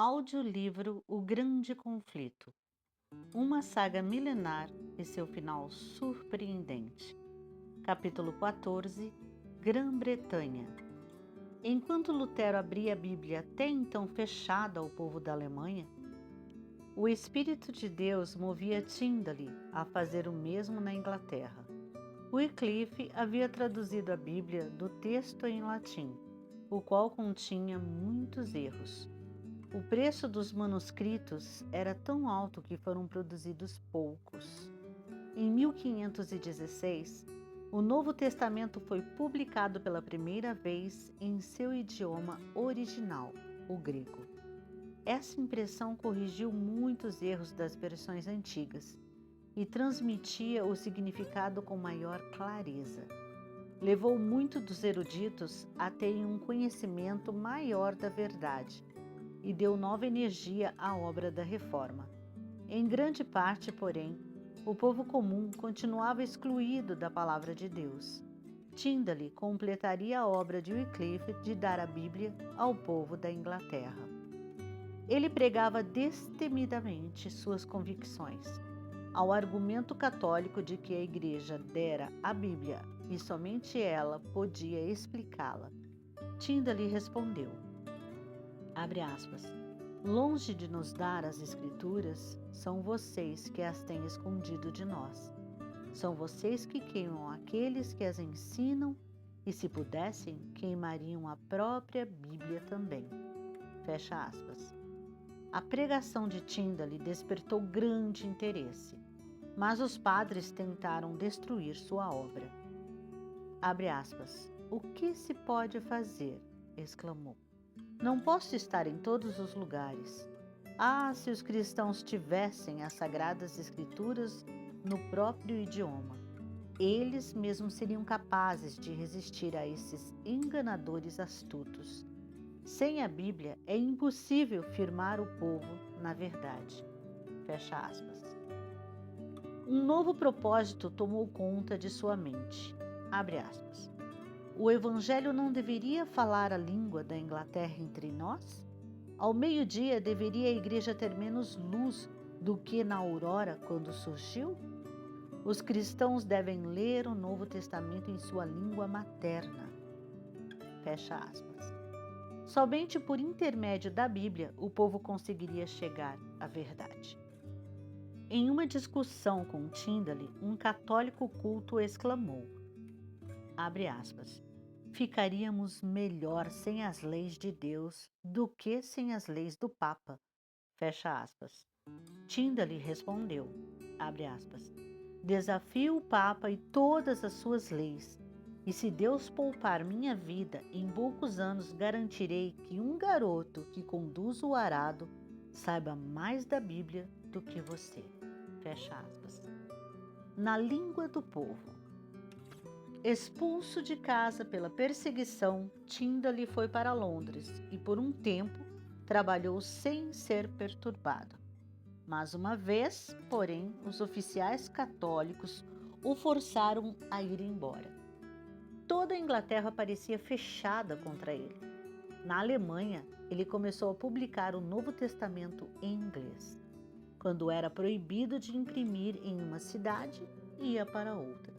Audiolivro O Grande Conflito. Uma saga milenar e seu final surpreendente. Capítulo 14. Grã-Bretanha. Enquanto Lutero abria a Bíblia até então fechada ao povo da Alemanha, o Espírito de Deus movia Tyndale a fazer o mesmo na Inglaterra. Wycliffe havia traduzido a Bíblia do texto em latim, o qual continha muitos erros. O preço dos manuscritos era tão alto que foram produzidos poucos. Em 1516, o Novo Testamento foi publicado pela primeira vez em seu idioma original, o grego. Essa impressão corrigiu muitos erros das versões antigas e transmitia o significado com maior clareza. Levou muito dos eruditos a terem um conhecimento maior da verdade e deu nova energia à obra da reforma. Em grande parte, porém, o povo comum continuava excluído da palavra de Deus. Tyndale completaria a obra de Wycliffe de dar a Bíblia ao povo da Inglaterra. Ele pregava destemidamente suas convicções. Ao argumento católico de que a Igreja dera a Bíblia e somente ela podia explicá-la, Tyndale respondeu, abre aspas, longe de nos dar as Escrituras, são vocês que as têm escondido de nós. São vocês que queimam aqueles que as ensinam e, se pudessem, queimariam a própria Bíblia também. Fecha aspas. A pregação de Tyndale despertou grande interesse, mas os padres tentaram destruir sua obra. Abre aspas. O que se pode fazer? Exclamou. Não posso estar em todos os lugares. Ah, se os cristãos tivessem as Sagradas Escrituras no próprio idioma, eles mesmos seriam capazes de resistir a esses enganadores astutos. Sem a Bíblia, é impossível firmar o povo na verdade. Fecha aspas. Um novo propósito tomou conta de sua mente. Abre aspas. O Evangelho não deveria falar a língua da Inglaterra entre nós? Ao meio-dia deveria a Igreja ter menos luz do que na aurora quando surgiu? Os cristãos devem ler o Novo Testamento em sua língua materna. Fecha aspas. Somente por intermédio da Bíblia o povo conseguiria chegar à verdade. Em uma discussão com Tyndale, um católico culto exclamou, abre aspas, ficaríamos melhor sem as leis de Deus do que sem as leis do Papa. Fecha aspas. Tyndale respondeu, abre aspas, desafio o Papa e todas as suas leis, e se Deus poupar minha vida, em poucos anos garantirei que um garoto que conduz o arado saiba mais da Bíblia do que você. Fecha aspas. Na língua do povo. Expulso de casa pela perseguição, Tyndale foi para Londres e por um tempo trabalhou sem ser perturbado. Mas uma vez, porém, os oficiais católicos o forçaram a ir embora. Toda a Inglaterra parecia fechada contra ele. Na Alemanha, ele começou a publicar o Novo Testamento em inglês. Quando era proibido de imprimir em uma cidade, ia para outra.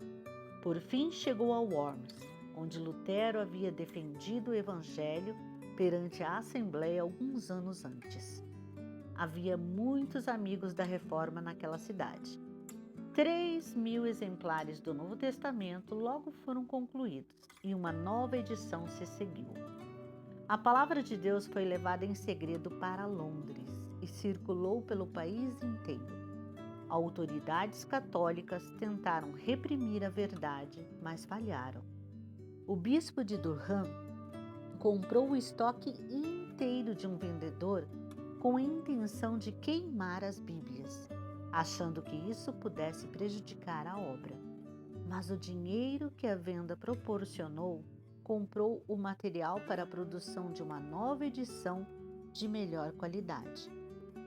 Por fim chegou a Worms, onde Lutero havia defendido o Evangelho perante a Assembleia alguns anos antes. Havia muitos amigos da Reforma naquela cidade. 3.000 exemplares do Novo Testamento logo foram concluídos e uma nova edição se seguiu. A palavra de Deus foi levada em segredo para Londres e circulou pelo país inteiro. Autoridades católicas tentaram reprimir a verdade, mas falharam. O bispo de Durham comprou o estoque inteiro de um vendedor com a intenção de queimar as Bíblias, achando que isso pudesse prejudicar a obra. Mas o dinheiro que a venda proporcionou comprou o material para a produção de uma nova edição de melhor qualidade.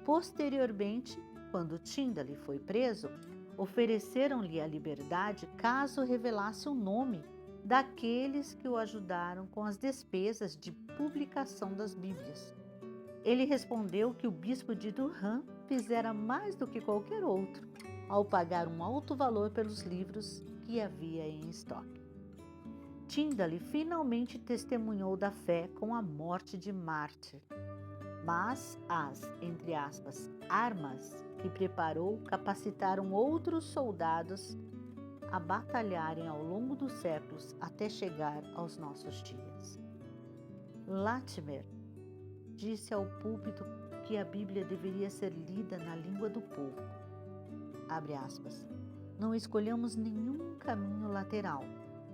Posteriormente, quando Tyndale foi preso, ofereceram-lhe a liberdade caso revelasse o nome daqueles que o ajudaram com as despesas de publicação das Bíblias. Ele respondeu que o bispo de Durham fizera mais do que qualquer outro ao pagar um alto valor pelos livros que havia em estoque. Tyndale finalmente testemunhou da fé com a morte de mártir, mas as, entre aspas, armas que preparou capacitaram outros soldados a batalharem ao longo dos séculos até chegar aos nossos dias. Latimer disse ao púlpito que a Bíblia deveria ser lida na língua do povo. Abre aspas. Não escolhamos nenhum caminho lateral,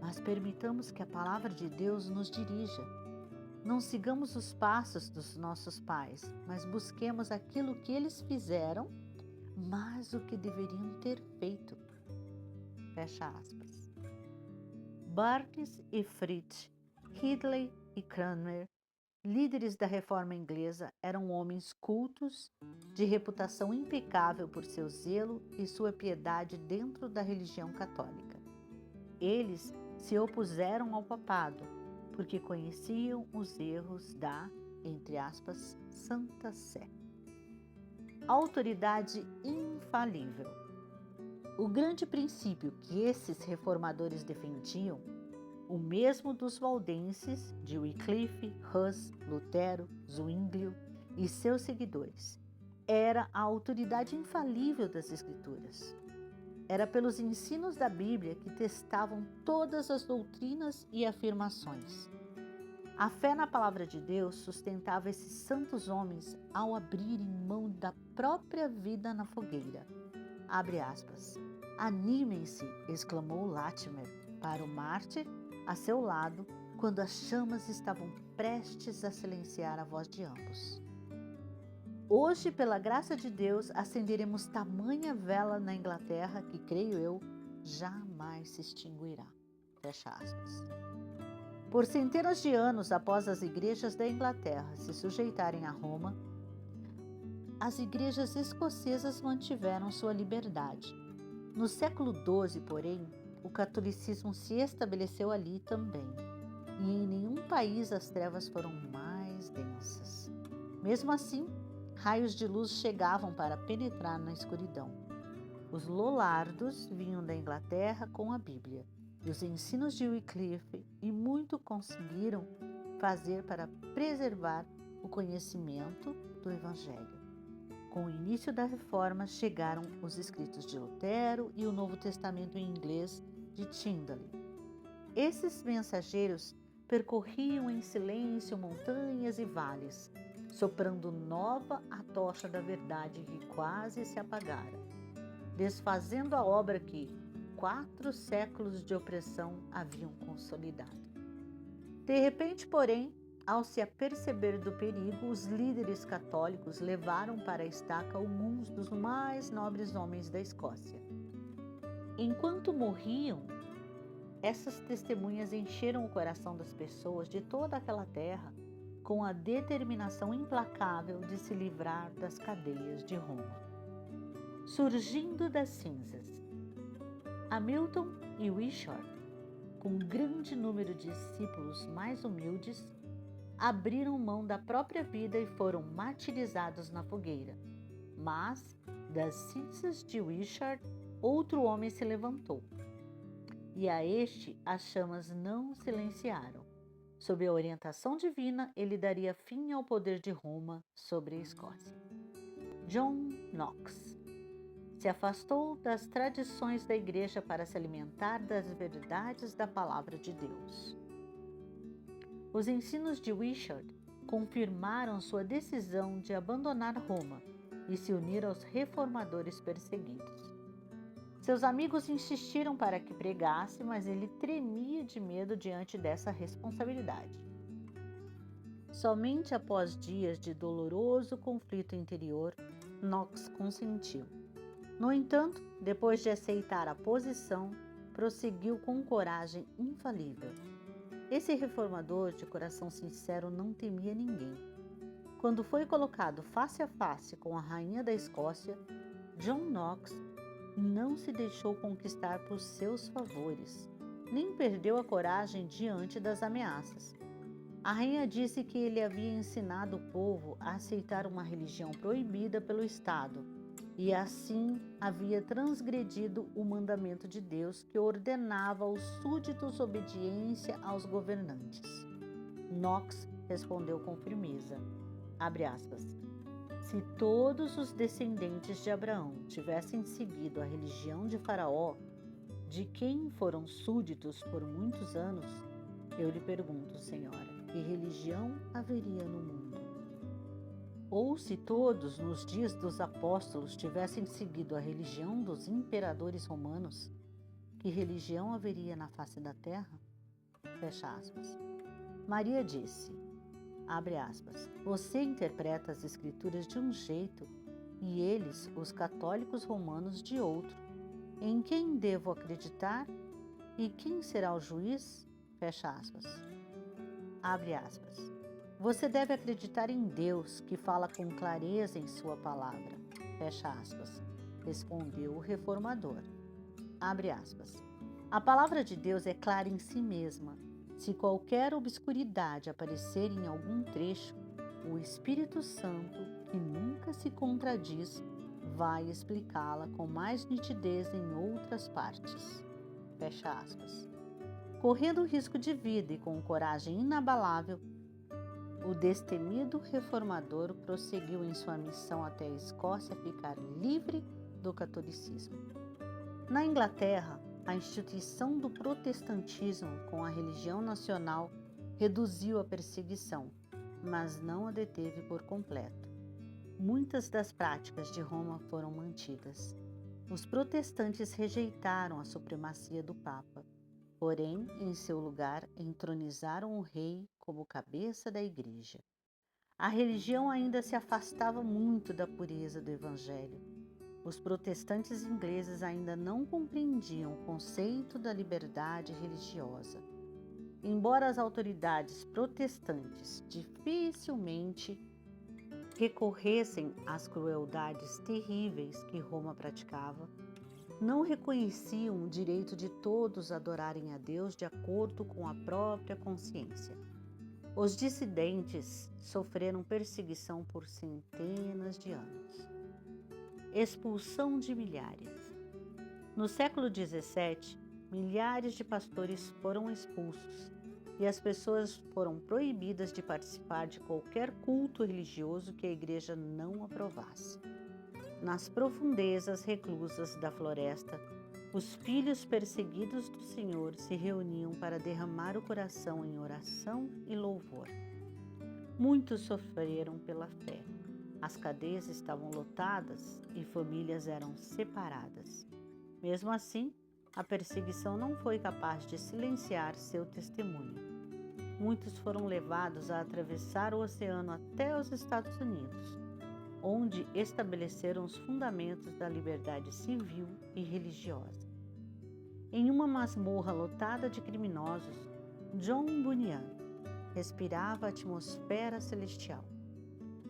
mas permitamos que a palavra de Deus nos dirija. Não sigamos os passos dos nossos pais, mas busquemos aquilo que eles fizeram, mas o que deveriam ter feito. Fecha aspas. Burns e Fritz, Ridley e Cranmer, líderes da Reforma Inglesa, eram homens cultos, de reputação impecável por seu zelo e sua piedade dentro da religião católica. Eles se opuseram ao papado, porque conheciam os erros da, entre aspas, Santa Sé. Autoridade infalível. O grande princípio que esses reformadores defendiam, o mesmo dos valdenses de Wycliffe, Hus, Lutero, Zwinglio e seus seguidores, era a autoridade infalível das Escrituras. Era pelos ensinos da Bíblia que testavam todas as doutrinas e afirmações. A fé na palavra de Deus sustentava esses santos homens ao abrirem mão da própria vida na fogueira. Abre aspas. Animem-se, exclamou Latimer para o mártir a seu lado quando as chamas estavam prestes a silenciar a voz de ambos. Hoje, pela graça de Deus, acenderemos tamanha vela na Inglaterra que, creio eu, jamais se extinguirá. Fecha aspas. Por centenas de anos após as igrejas da Inglaterra se sujeitarem a Roma, as igrejas escocesas mantiveram sua liberdade. No século XII, porém, o catolicismo se estabeleceu ali também, e em nenhum país as trevas foram mais densas. Mesmo assim, raios de luz chegavam para penetrar na escuridão. Os Lollardos vinham da Inglaterra com a Bíblia e os ensinos de Wycliffe e muito conseguiram fazer para preservar o conhecimento do Evangelho. Com o início da Reforma, chegaram os escritos de Lutero e o Novo Testamento em inglês de Tyndale. Esses mensageiros percorriam em silêncio montanhas e vales, soprando nova a tocha da verdade que quase se apagara, desfazendo a obra que 4 séculos de opressão haviam consolidado. De repente, porém, ao se aperceber do perigo, os líderes católicos levaram para a estaca alguns dos mais nobres homens da Escócia. Enquanto morriam, essas testemunhas encheram o coração das pessoas de toda aquela terra com a determinação implacável de se livrar das cadeias de Roma. Surgindo das cinzas, Hamilton e Wishart, com um grande número de discípulos mais humildes, abriram mão da própria vida e foram martirizados na fogueira. Mas, das cinzas de Wishart, outro homem se levantou. E a este as chamas não silenciaram. Sob a orientação divina, ele daria fim ao poder de Roma sobre a Escócia. John Knox se afastou das tradições da igreja para se alimentar das verdades da palavra de Deus. Os ensinos de Wishart confirmaram sua decisão de abandonar Roma e se unir aos reformadores perseguidos. Seus amigos insistiram para que pregasse, mas ele tremia de medo diante dessa responsabilidade. Somente após dias de doloroso conflito interior, Knox consentiu. No entanto, depois de aceitar a posição, prosseguiu com coragem infalível. Esse reformador de coração sincero não temia ninguém. Quando foi colocado face a face com a rainha da Escócia, John Knox não se deixou conquistar por seus favores, nem perdeu a coragem diante das ameaças. A rainha disse que ele havia ensinado o povo a aceitar uma religião proibida pelo Estado e assim havia transgredido o mandamento de Deus que ordenava aos súditos obediência aos governantes. Knox respondeu com firmeza, abre aspas, se todos os descendentes de Abraão tivessem seguido a religião de Faraó, de quem foram súditos por muitos anos, eu lhe pergunto, senhora, que religião haveria no mundo? Ou se todos, nos dias dos apóstolos, tivessem seguido a religião dos imperadores romanos, que religião haveria na face da terra? Fecha aspas. Maria disse, abre aspas, você interpreta as escrituras de um jeito e eles, os católicos romanos, de outro. Em quem devo acreditar? E quem será o juiz? Fecha aspas. Abre aspas. Você deve acreditar em Deus, que fala com clareza em sua palavra. Fecha aspas. Respondeu o reformador. Abre aspas. A palavra de Deus é clara em si mesma. Se qualquer obscuridade aparecer em algum trecho, o Espírito Santo, que nunca se contradiz, vai explicá-la com mais nitidez em outras partes. Fecha aspas. Correndo o risco de vida e com coragem inabalável, o destemido reformador prosseguiu em sua missão até a Escócia ficar livre do catolicismo. Na Inglaterra, a instituição do protestantismo com a religião nacional reduziu a perseguição, mas não a deteve por completo. Muitas das práticas de Roma foram mantidas. Os protestantes rejeitaram a supremacia do Papa, porém, em seu lugar, entronizaram o rei como cabeça da Igreja. A religião ainda se afastava muito da pureza do Evangelho. Os protestantes ingleses ainda não compreendiam o conceito da liberdade religiosa. Embora as autoridades protestantes dificilmente recorressem às crueldades terríveis que Roma praticava, não reconheciam o direito de todos adorarem a Deus de acordo com a própria consciência. Os dissidentes sofreram perseguição por centenas de anos. Expulsão de milhares. No século XVII, milhares de pastores foram expulsos e as pessoas foram proibidas de participar de qualquer culto religioso que a igreja não aprovasse. Nas profundezas reclusas da floresta, os filhos perseguidos do Senhor se reuniam para derramar o coração em oração e louvor. Muitos sofreram pela fé. As cadeias estavam lotadas e famílias eram separadas. Mesmo assim, a perseguição não foi capaz de silenciar seu testemunho. Muitos foram levados a atravessar o oceano até os Estados Unidos, onde estabeleceram os fundamentos da liberdade civil e religiosa. Em uma masmorra lotada de criminosos, John Bunyan respirava a atmosfera celestial.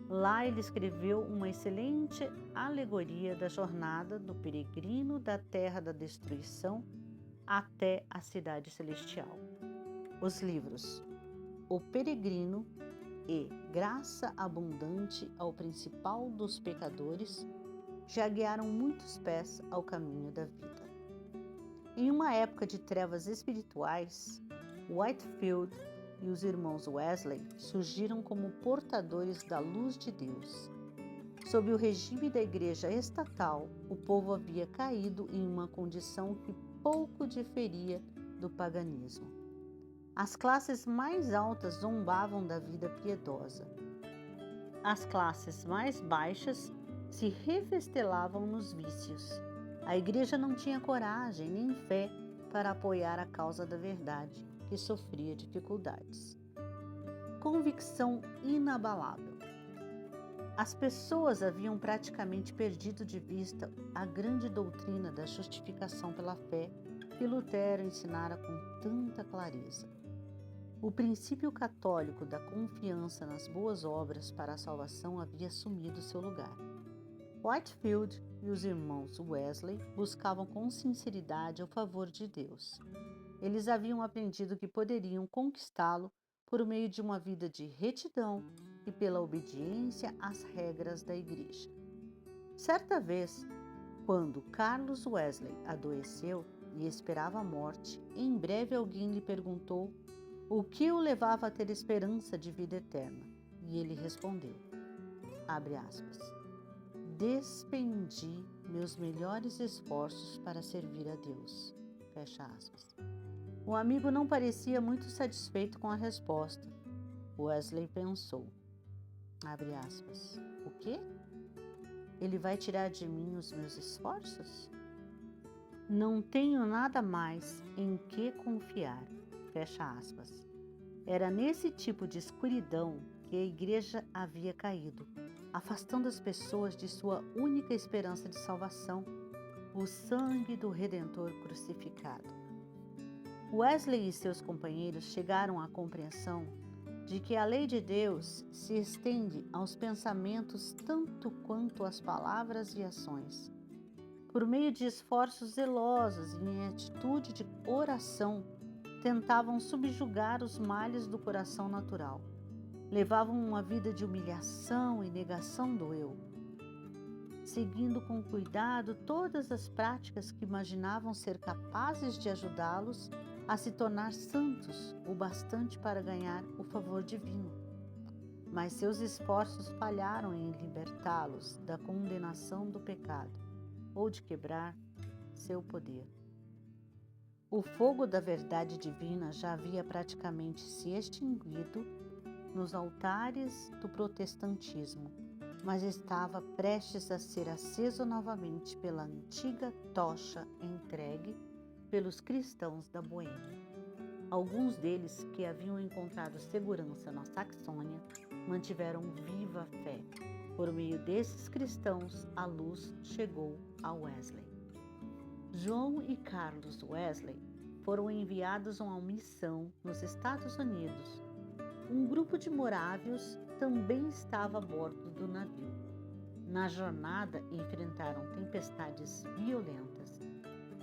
Lá ele escreveu uma excelente alegoria da jornada do peregrino da terra da destruição até a cidade celestial. Os livros O Peregrino e Graça Abundante ao Principal dos Pecadores já guiaram muitos pés ao caminho da vida. Em uma época de trevas espirituais, Whitefield e os irmãos Wesley surgiram como portadores da luz de Deus. Sob o regime da igreja estatal, o povo havia caído em uma condição que pouco diferia do paganismo. As classes mais altas zombavam da vida piedosa. As classes mais baixas se revestelavam nos vícios. A igreja não tinha coragem nem fé para apoiar a causa da verdade, que sofria dificuldades. Convicção inabalável. As pessoas haviam praticamente perdido de vista a grande doutrina da justificação pela fé que Lutero ensinara com tanta clareza. O princípio católico da confiança nas boas obras para a salvação havia assumido seu lugar. Whitefield e os irmãos Wesley buscavam com sinceridade o favor de Deus. Eles haviam aprendido que poderiam conquistá-lo por meio de uma vida de retidão e pela obediência às regras da igreja. Certa vez, quando Carlos Wesley adoeceu e esperava a morte, em breve alguém lhe perguntou o que o levava a ter esperança de vida eterna. E ele respondeu, abre aspas, despendi meus melhores esforços para servir a Deus. Fecha aspas. O amigo não parecia muito satisfeito com a resposta. Wesley pensou, abre aspas, o quê? Ele vai tirar de mim os meus esforços? Não tenho nada mais em que confiar. Fecha aspas. Era nesse tipo de escuridão que a igreja havia caído, afastando as pessoas de sua única esperança de salvação, o sangue do Redentor crucificado. Wesley e seus companheiros chegaram à compreensão de que a lei de Deus se estende aos pensamentos tanto quanto às palavras e ações. Por meio de esforços zelosos e em atitude de oração, tentavam subjugar os males do coração natural. Levavam uma vida de humilhação e negação do eu, seguindo com cuidado todas as práticas que imaginavam ser capazes de ajudá-los a se tornar santos o bastante para ganhar o favor divino. Mas seus esforços falharam em libertá-los da condenação do pecado ou de quebrar seu poder. O fogo da verdade divina já havia praticamente se extinguido nos altares do protestantismo, mas estava prestes a ser aceso novamente pela antiga tocha entregue pelos cristãos da Boêmia. Alguns deles, que haviam encontrado segurança na Saxônia, mantiveram viva a fé. Por meio desses cristãos, a luz chegou a Wesley. João e Carlos Wesley foram enviados a uma missão nos Estados Unidos. Um grupo de morávios também estava a bordo do navio. Na jornada, enfrentaram tempestades violentas.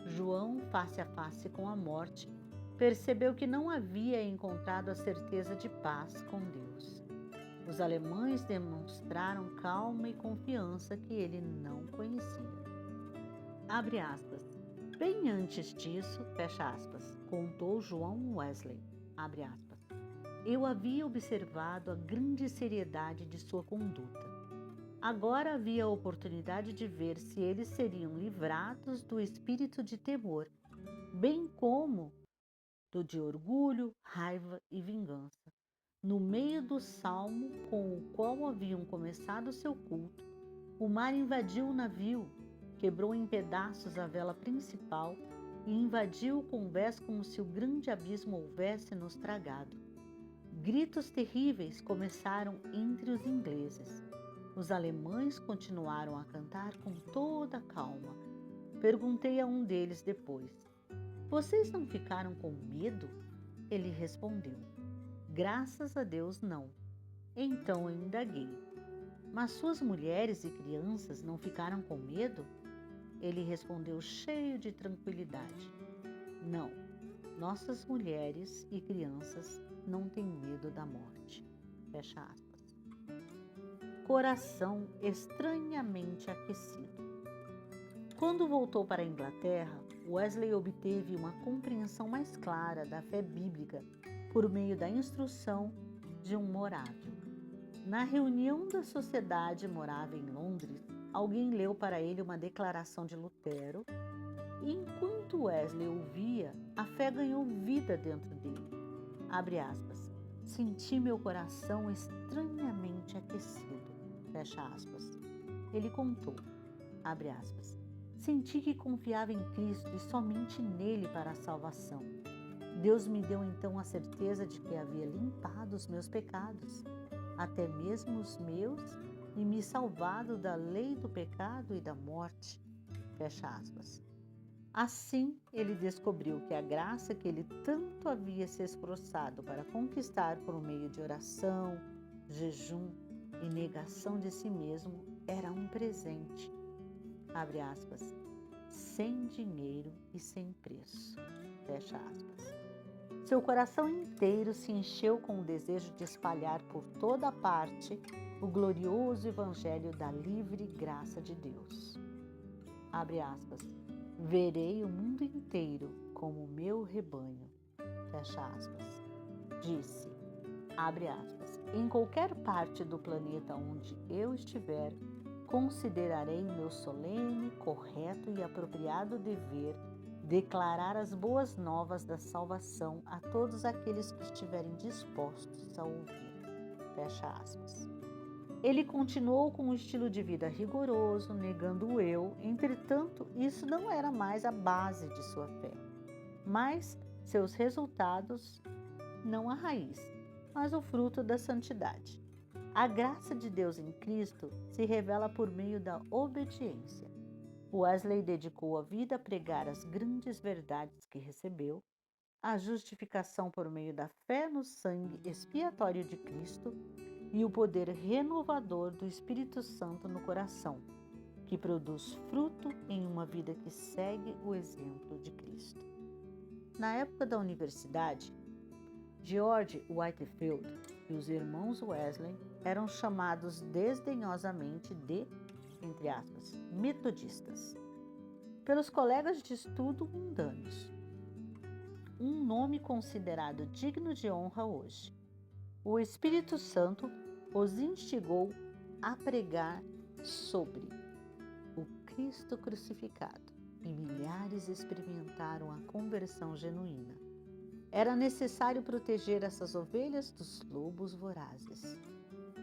João, face a face com a morte, percebeu que não havia encontrado a certeza de paz com Deus. Os alemães demonstraram calma e confiança que ele não conhecia. Abre aspas. Bem antes disso, fecha aspas, contou João Wesley, abre aspas, eu havia observado a grande seriedade de sua conduta. Agora havia a oportunidade de ver se eles seriam livrados do espírito de temor, bem como do de orgulho, raiva e vingança. No meio do salmo com o qual haviam começado seu culto, o mar invadiu o navio, quebrou em pedaços a vela principal e invadiu o convés como se o grande abismo houvesse nos tragado. Gritos terríveis começaram entre os ingleses. Os alemães continuaram a cantar com toda a calma. Perguntei a um deles depois, vocês não ficaram com medo? Ele respondeu, graças a Deus não. Então eu indaguei, mas suas mulheres e crianças não ficaram com medo? Ele respondeu cheio de tranquilidade, não, nossas mulheres e crianças não têm medo da morte. Fecha aspas. Coração estranhamente aquecido. Quando voltou para a Inglaterra, Wesley obteve uma compreensão mais clara da fé bíblica por meio da instrução de um morávio. Na reunião da Sociedade Morável em Londres, alguém leu para ele uma declaração de Lutero e, enquanto Wesley ouvia, a fé ganhou vida dentro dele. Abre aspas. Senti meu coração estranhamente aquecido. Fecha aspas. Ele contou, abre aspas. Senti que confiava em Cristo e somente nele para a salvação. Deus me deu então a certeza de que havia limpado os meus pecados, até mesmo os meus, e me salvado da lei do pecado e da morte. Fecha aspas. Assim, ele descobriu que a graça que ele tanto havia se esforçado para conquistar por meio de oração, jejum e negação de si mesmo era um presente, abre aspas, sem dinheiro e sem preço, fecha aspas. Seu coração inteiro se encheu com o desejo de espalhar por toda parte o glorioso evangelho da livre graça de Deus. Abre aspas. Verei o mundo inteiro como meu rebanho. Fecha aspas. Disse, abre aspas, em qualquer parte do planeta onde eu estiver, considerarei meu solene, correto e apropriado dever declarar as boas novas da salvação a todos aqueles que estiverem dispostos a ouvir. Fecha aspas. Ele continuou com um estilo de vida rigoroso, negando o eu, entretanto, isso não era mais a base de sua fé, mas seus resultados, não a raiz, mas o fruto da santidade. A graça de Deus em Cristo se revela por meio da obediência. Wesley dedicou a vida a pregar as grandes verdades que recebeu, a justificação por meio da fé no sangue expiatório de Cristo e o poder renovador do Espírito Santo no coração, que produz fruto em uma vida que segue o exemplo de Cristo. Na época da universidade, George Whitefield e os irmãos Wesley eram chamados desdenhosamente de, entre aspas, metodistas, pelos colegas de estudo mundanos. Um nome considerado digno de honra hoje. O Espírito Santo os instigou a pregar sobre o Cristo crucificado e milhares experimentaram a conversão genuína. Era necessário proteger essas ovelhas dos lobos vorazes.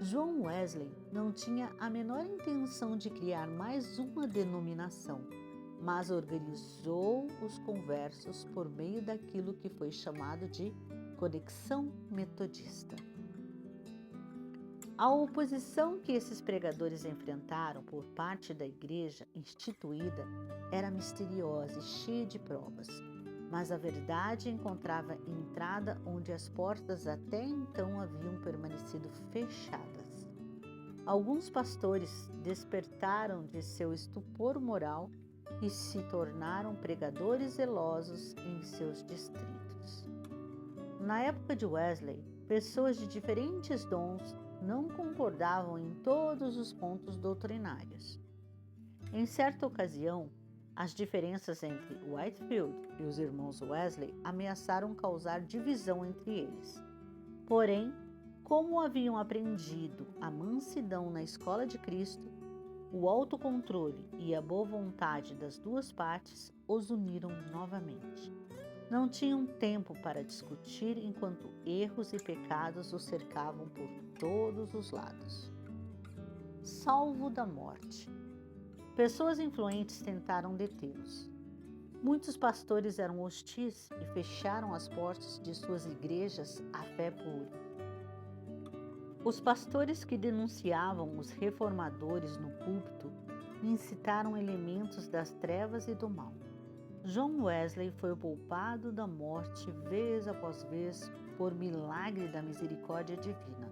John Wesley não tinha a menor intenção de criar mais uma denominação, mas organizou os conversos por meio daquilo que foi chamado de Conexão Metodista. A oposição que esses pregadores enfrentaram por parte da igreja instituída era misteriosa e cheia de provas, mas a verdade encontrava entrada onde as portas até então haviam permanecido fechadas. Alguns pastores despertaram de seu estupor moral e se tornaram pregadores zelosos em seus distritos. Na época de Wesley, pessoas de diferentes dons não concordavam em todos os pontos doutrinários. Em certa ocasião, as diferenças entre Whitefield e os irmãos Wesley ameaçaram causar divisão entre eles. Porém, como haviam aprendido a mansidão na escola de Cristo, o autocontrole e a boa vontade das duas partes os uniram novamente. Não tinham tempo para discutir enquanto erros e pecados os cercavam por todos os lados. Salvo da morte. Pessoas influentes tentaram detê-los. Muitos pastores eram hostis e fecharam as portas de suas igrejas à fé pura. Os pastores que denunciavam os reformadores no púlpito incitaram elementos das trevas e do mal. John Wesley foi poupado da morte vez após vez por milagre da misericórdia divina.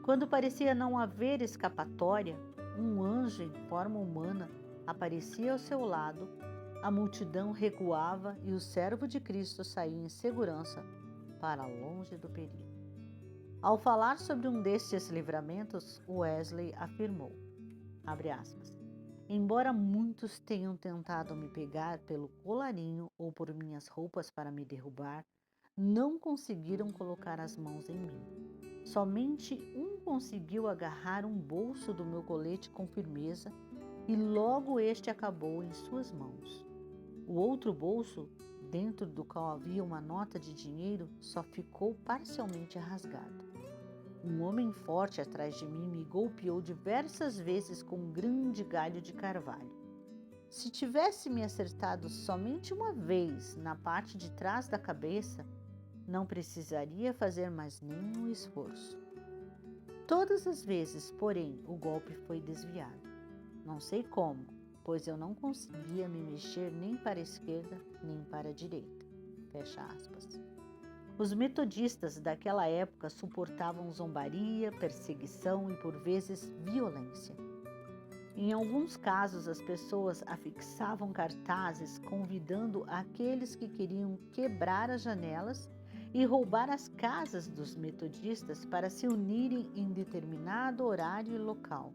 Quando parecia não haver escapatória, um anjo em forma humana aparecia ao seu lado, a multidão recuava e o servo de Cristo saía em segurança para longe do perigo. Ao falar sobre um destes livramentos, Wesley afirmou, abre aspas, embora muitos tenham tentado me pegar pelo colarinho ou por minhas roupas para me derrubar, não conseguiram colocar as mãos em mim. Somente um conseguiu agarrar um bolso do meu colete com firmeza e logo este acabou em suas mãos. O outro bolso, dentro do qual havia uma nota de dinheiro, só ficou parcialmente rasgado. Um homem forte atrás de mim me golpeou diversas vezes com um grande galho de carvalho. Se tivesse me acertado somente uma vez na parte de trás da cabeça, não precisaria fazer mais nenhum esforço. Todas as vezes, porém, o golpe foi desviado. Não sei como, pois eu não conseguia me mexer nem para a esquerda nem para a direita. Fecha aspas. Os metodistas daquela época suportavam zombaria, perseguição e, por vezes, violência. Em alguns casos, as pessoas afixavam cartazes convidando aqueles que queriam quebrar as janelas e roubar as casas dos metodistas para se unirem em determinado horário e local.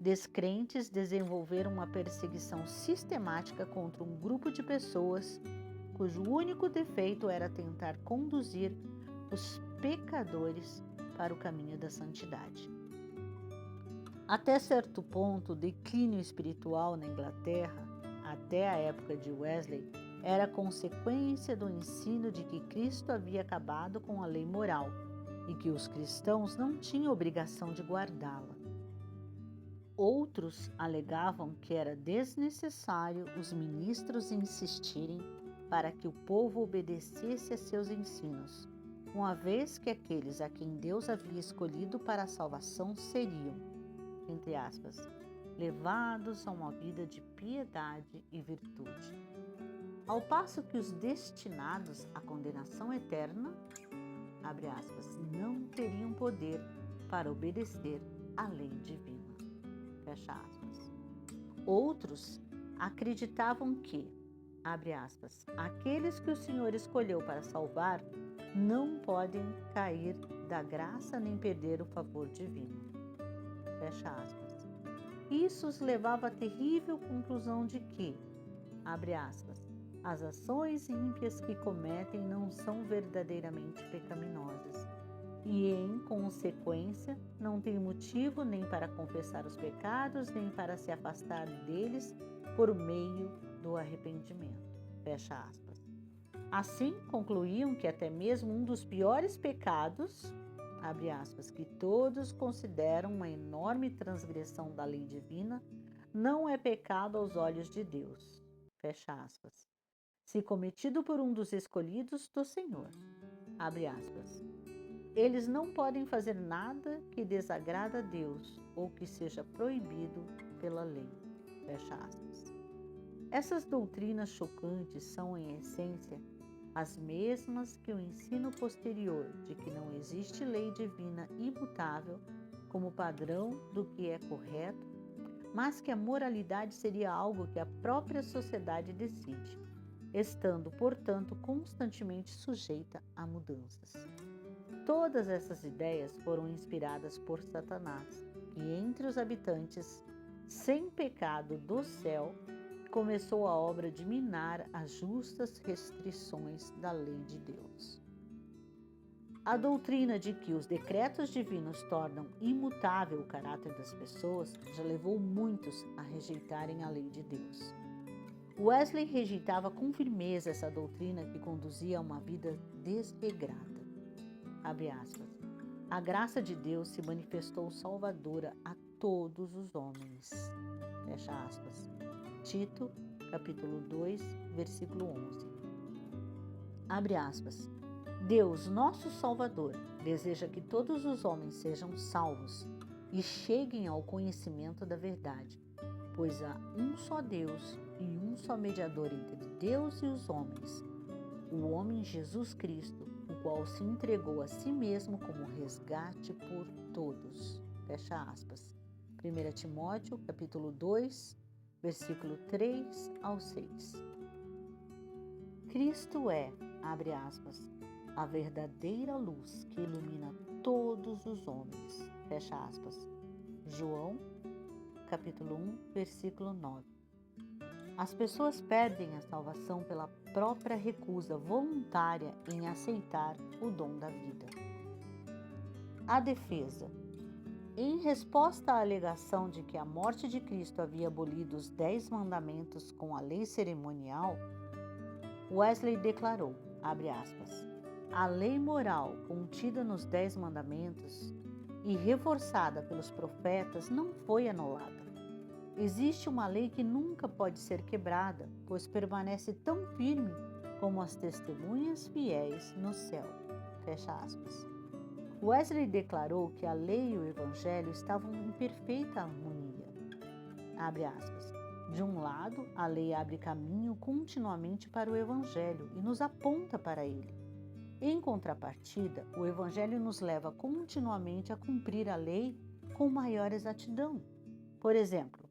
Descrentes desenvolveram uma perseguição sistemática contra um grupo de pessoas cujo único defeito era tentar conduzir os pecadores para o caminho da santidade. Até certo ponto, o declínio espiritual na Inglaterra, até a época de Wesley, era consequência do ensino de que Cristo havia acabado com a lei moral e que os cristãos não tinham obrigação de guardá-la. Outros alegavam que era desnecessário os ministros insistirem para que o povo obedecesse a seus ensinos, uma vez que aqueles a quem Deus havia escolhido para a salvação seriam, entre aspas, levados a uma vida de piedade e virtude. Ao passo que os destinados à condenação eterna, abre aspas, não teriam poder para obedecer à lei divina. Fecha aspas. Outros acreditavam que, abre aspas, aqueles que o Senhor escolheu para salvar não podem cair da graça nem perder o favor divino. Fecha aspas. Isso os levava à terrível conclusão de que, abre aspas, as ações ímpias que cometem não são verdadeiramente pecaminosas e, em consequência, não têm motivo nem para confessar os pecados, nem para se afastar deles por meio do arrependimento. Fecha aspas. Assim, concluíam que até mesmo um dos piores pecados, abre aspas, que todos consideram uma enorme transgressão da lei divina, não é pecado aos olhos de Deus. Fecha aspas. Se cometido por um dos escolhidos do Senhor, abre aspas. Eles não podem fazer nada que desagrada a Deus ou que seja proibido pela lei. Fecha aspas. Essas doutrinas chocantes são, em essência, as mesmas que o ensino posterior de que não existe lei divina imutável como padrão do que é correto, mas que a moralidade seria algo que a própria sociedade decide, estando, portanto, constantemente sujeita a mudanças. Todas essas ideias foram inspiradas por Satanás, que entre os habitantes sem pecado do céu começou a obra de minar as justas restrições da lei de Deus. A doutrina de que os decretos divinos tornam imutável o caráter das pessoas já levou muitos a rejeitarem a lei de Deus. Wesley rejeitava com firmeza essa doutrina que conduzia a uma vida desregrada. Abre aspas. A graça de Deus se manifestou salvadora a todos os homens. Fecha aspas. Tito, capítulo 2, versículo 11. Abre aspas. Deus, nosso Salvador, deseja que todos os homens sejam salvos e cheguem ao conhecimento da verdade, pois há um só Deus e um só mediador entre Deus e os homens, o homem Jesus Cristo, o qual se entregou a si mesmo como resgate por todos. Fecha aspas. 1 Timóteo, capítulo 2, versículo 3 ao 6. Cristo é, abre aspas, a verdadeira luz que ilumina todos os homens. Fecha aspas. João, capítulo 1, versículo 9. As pessoas perdem a salvação pela própria recusa voluntária em aceitar o dom da vida. A defesa. Em resposta à alegação de que a morte de Cristo havia abolido os 10 mandamentos com a lei cerimonial, Wesley declarou, abre aspas, a lei moral contida nos 10 mandamentos e reforçada pelos profetas não foi anulada. Existe uma lei que nunca pode ser quebrada, pois permanece tão firme como as testemunhas fiéis no céu. Fecha aspas. Wesley declarou que a lei e o evangelho estavam em perfeita harmonia. Abre aspas. De um lado, a lei abre caminho continuamente para o evangelho e nos aponta para ele. Em contrapartida, o evangelho nos leva continuamente a cumprir a lei com maior exatidão. Por exemplo,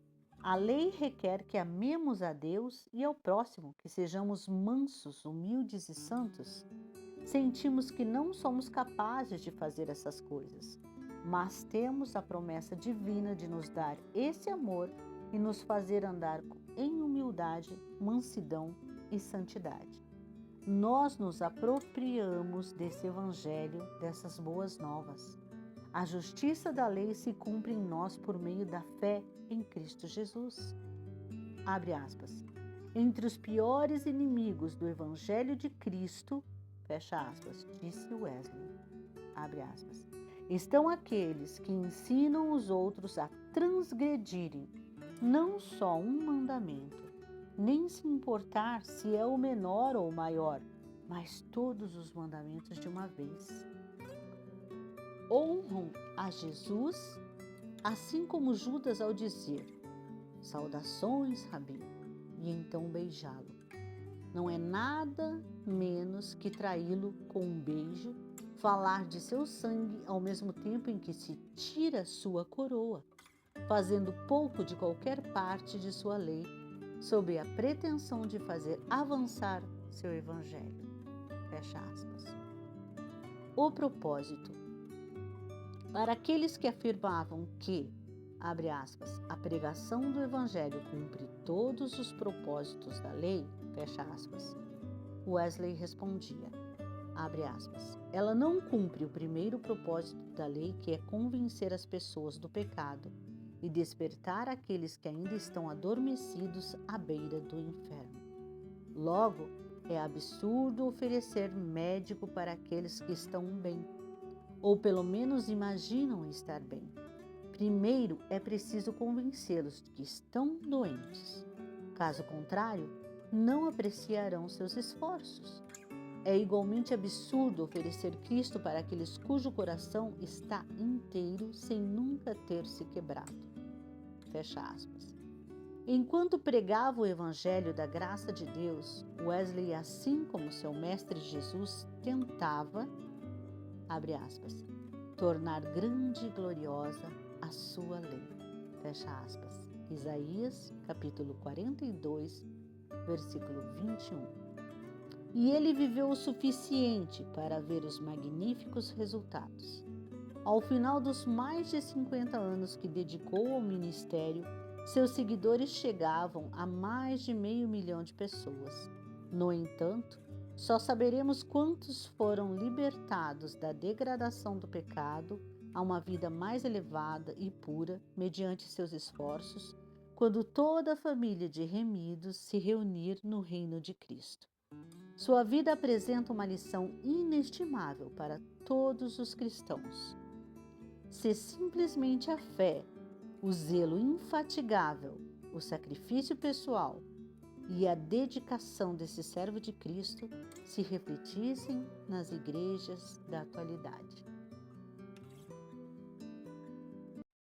a lei requer que amemos a Deus e ao próximo, que sejamos mansos, humildes e santos. sentimos que não somos capazes de fazer essas coisas, mas temos a promessa divina de nos dar esse amor e nos fazer andar em humildade, mansidão e santidade. Nós nos apropriamos desse evangelho, dessas boas novas. A justiça da lei se cumpre em nós por meio da fé em Cristo Jesus. Abre aspas. Entre os piores inimigos do evangelho de Cristo, fecha aspas, disse Wesley, abre aspas, estão aqueles que ensinam os outros a transgredirem não só um mandamento, nem se importar se é o menor ou o maior, mas todos os mandamentos de uma vez. Honram a Jesus, assim como Judas ao dizer, saudações, Rabi, e então beijá-lo. Não é nada menos que traí-lo com um beijo, falar de seu sangue ao mesmo tempo em que se tira sua coroa, fazendo pouco de qualquer parte de sua lei, sob a pretensão de fazer avançar seu evangelho. Fecha aspas. O propósito. Para aqueles que afirmavam que, abre aspas, a pregação do evangelho cumpre todos os propósitos da lei, fecha aspas, Wesley respondia, abre aspas, ela não cumpre o primeiro propósito da lei, que é convencer as pessoas do pecado e despertar aqueles que ainda estão adormecidos à beira do inferno. Logo, é absurdo oferecer médico para aqueles que estão bem, ou pelo menos imaginam estar bem. Primeiro é preciso convencê-los de que estão doentes. Caso contrário, não apreciarão seus esforços. É igualmente absurdo oferecer Cristo para aqueles cujo coração está inteiro sem nunca ter se quebrado. Fecha aspas. Enquanto pregava o Evangelho da graça de Deus, Wesley, assim como seu mestre Jesus, tentava, abre aspas, tornar grande e gloriosa a sua lei. Fecha aspas. Isaías, capítulo 42, versículo 21. E ele viveu o suficiente para ver os magníficos resultados. Ao final dos mais de 50 anos que dedicou ao ministério, seus seguidores chegavam a mais de 500 mil de pessoas. No entanto, só saberemos quantos foram libertados da degradação do pecado a uma vida mais elevada e pura mediante seus esforços, quando toda a família de remidos se reunir no reino de Cristo. Sua vida apresenta uma lição inestimável para todos os cristãos. Se simplesmente a fé, o zelo infatigável, o sacrifício pessoal e a dedicação desse servo de Cristo se refletissem nas igrejas da atualidade.